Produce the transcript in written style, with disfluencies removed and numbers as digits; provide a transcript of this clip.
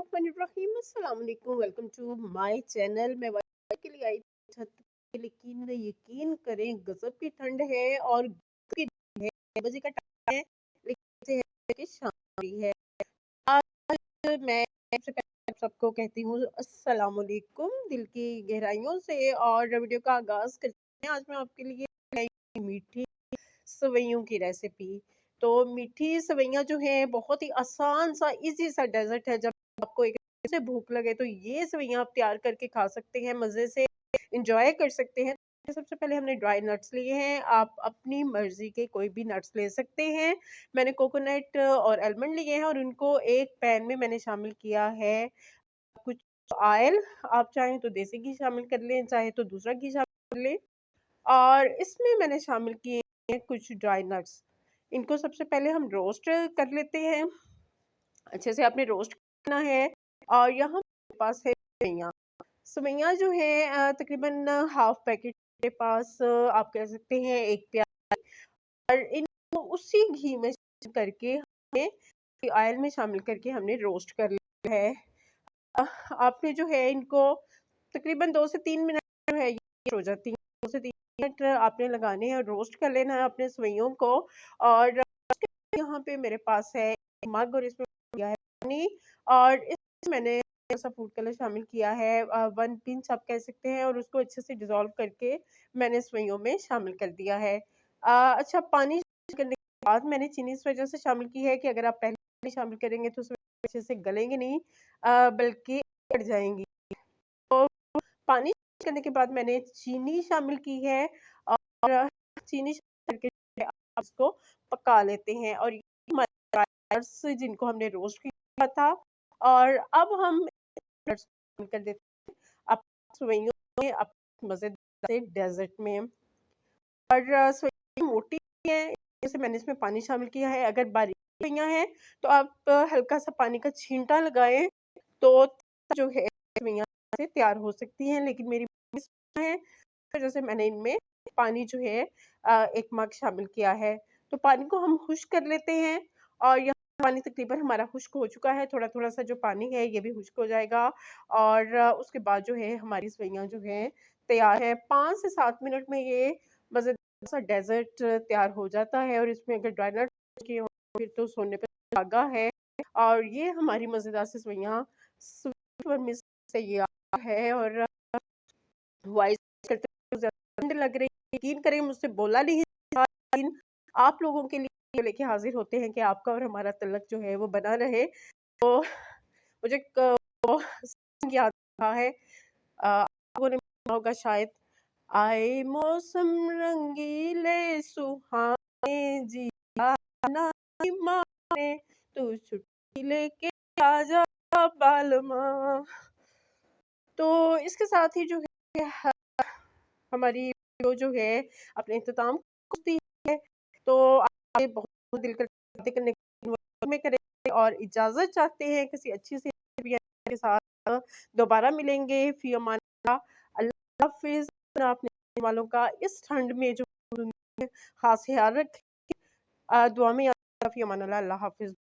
बिस्मिल्लाहिर्रहमानिर्रहीम। अस्सलाम वालेकुम। Welcome to my channel. मैं वाईफाई के लिए आई छत पे, लेकिन यकीन करें गजब की ठंड है और की है, 6 बजे का टाइम है, लेकिन ऐसे है कि शाम हो रही है। आज मैं सबसे पहले आप सबको कहती हूँ अस्सलाम वालेकुम दिल की गहराइयों से, और वीडियो का आगाज करते हैं। आज मैं आपके लिए लाई हूँ मीठी सेवइयों की रेसिपी। तो मीठी सेवइयाँ जो हैं बहुत ही आसान सा इजी सा डेजर्ट है। जब आपको एक से भूख लगे तो ये सेवइयाँ आप तैयार करके खा सकते हैं, मज़े से एंजॉय कर सकते हैं। तो सबसे पहले हमने ड्राई नट्स लिए हैं, आप अपनी मर्ज़ी के कोई भी नट्स ले सकते हैं। मैंने कोकोनट और आलमंड लिए हैं और उनको एक पैन में मैंने शामिल किया है कुछ ऑयल। आप चाहें तो देसी घी शामिल कर लें, चाहे तो दूसरा घी शामिल कर लें। और इसमें मैंने शामिल किए हैं कुछ ड्राई नट्स। इनको सबसे पहले हम रोस्ट कर लेते हैं। अच्छे से आपने रोस्ट करना है। और यहाँ मेरे पास है सेवइयाँ। सेवइयाँ जो है तकरीबन हाफ पैकेट मेरे पास, आप कह सकते हैं 1 प्याला। और इनको उसी घी में करके हमें ऑयल में शामिल करके हमने रोस्ट कर लिया है। आपने जो है इनको तकरीबन 2 से 3 मिनट जो है ये हो जाती है। 2 से 3 मिनट आपने लगाने हैं और रोस्ट कर लेना है अपने सेवइयों को। और यहाँ पे मेरे पास है एक मग और इसमें लिया है पानी। और इसमें मैंने थोड़ा-सा फूड कलर शामिल किया है, 1 पिंच आप कह सकते हैं, और उसको अच्छे से डिज़ोल्व करके मैंने सेवइयों में शामिल कर दिया है। अच्छा, पानी शामिल करने के बाद मैंने चीनी इस वजह से शामिल की है कि अगर आप पहले पानी शामिल करेंगे तो सेवइयाँ अच्छे से गलेंगी नहीं, बल्कि कट जाएँगी। तो पानी शामिल करने के बाद मैंने चीनी शामिल की है, और चीनी शामिल करके आप इसको पका लेते हैं। और ये हमारे ड्राई जिनको हमने रोस्ट किया था। और अब हम नट्स शामिल कर देते हैं अपनी सेवइयों में, अपने मज़ेदार से डेज़र्ट में। और सेवइयाँ मोटी हैं, जैसे मैंने इसमें पानी शामिल किया है। अगर बारीक सेवइयाँ हैं तो आप हल्का-सा पानी का छींटा लगाएँ, तो जो है सेवइयाँ से तैयार हो सकती हैं। लेकिन मेरी है, इस वजह से मैंने इनमें पानी जो है 1 मग शामिल किया है। तो पानी को हम खुश्क कर लेते हैं। और यहाँ पानी तकरीबन हमारा खुश्क हो चुका है, थोड़ा-थोड़ा सा जो पानी है ये भी खुश्क हो जाएगा। और उसके बाद जो है हमारी सेवइयाँ जो हैं तैयार है। 5 से 7 मिनट में ये मज़ेदार सा डेज़र्ट तैयार हो जाता है। और इसमें अगर ड्राई नट्स किए हों फिर तो सोने पे सुहागा है। और ये हमारी मज़ेदार सी सेवइयाँ स्वीट और मिस से ये आया है। और वॉइस करते हुए ज़्यादा ठंड लग रही है, यकीन करें मुझसे बोला नहीं जा रहा, लेकिन आप लोगों के लिए लेके हाज़िर होते हैं कि आपका और हमारा तल्लक जो है वो बना रहे। तो मुझे वो सॉन्ग याद आ रहा है, आप लोगों ने सुना होगा शायद। आए मौसम रंगीले सुहाने जिया ना माने, तू छुट्टी लेके आजा बालमा। तो इसके साथ ही जो है हमारी वीडियो जो है अपने इख्तिताम को पहुँचती है। तो आगे बहुत दिल करता बातें करने में करेंगे और इजाज़त चाहते हैं किसी अच्छी सी रेसिपी के साथ दोबारा मिलेंगे। फ़ी अमान अल्लाह। अल्लाह हाफ़िज़। अपना अपने वालों का इस ठंड में जो ख़ास ख़्याल रखें। दुआ में याद रखिए। फ़ी अमान अल्लाह। अल्लाह हाफ़िज़।